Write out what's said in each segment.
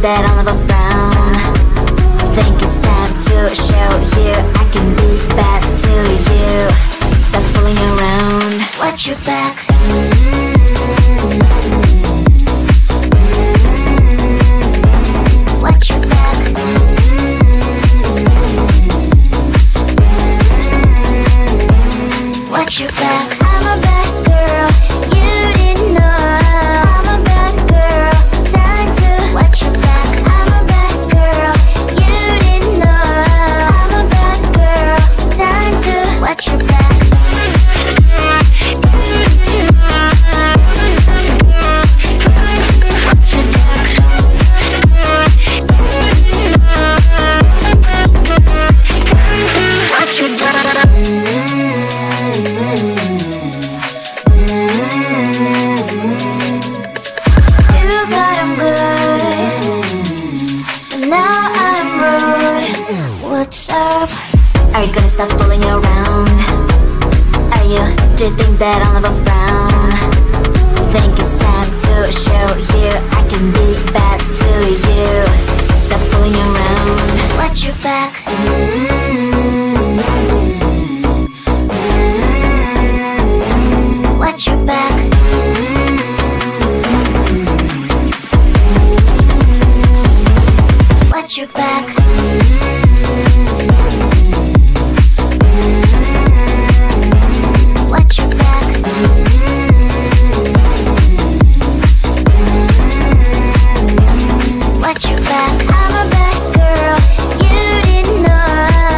that I'll never frown. Think it's time to show you I can be bad to you. Stop fooling around. Watch your back. Watch your back. Watch your back. I'm a bad girl, you didn't know. I'm a bad girl, time to watch your back. I'm a bad girl, you didn't know. I'm a bad girl, time to watch your back. Are you gonna stop fooling around? Do you think that I'll never frown? Think it's time to show you I can be bad to you. Stop fooling around. Watch your back. Watch your back. Watch your back. Watch your back. Watch your back. I'm a bad girl, you didn't know.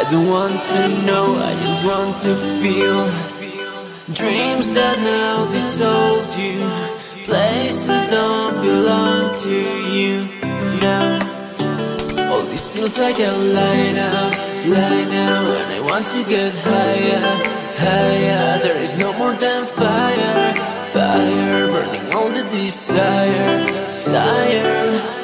don't want to know, I just want to feel. Dreams that now dissolve you, places don't belong to you now. All this feels like a lie now, and I want to get higher, higher. There is no more than fire, fire, burning all the desire, desire.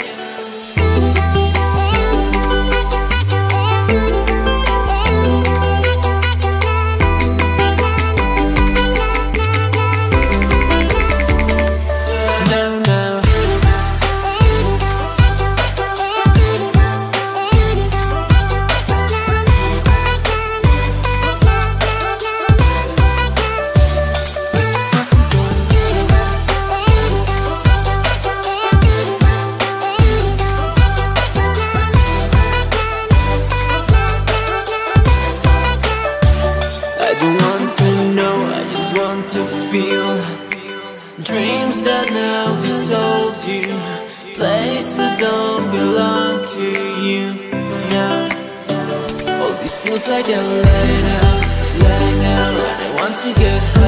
Dreams that now dissolve you, places don't belong to you now. All this feels like a lie now, and I want to get high.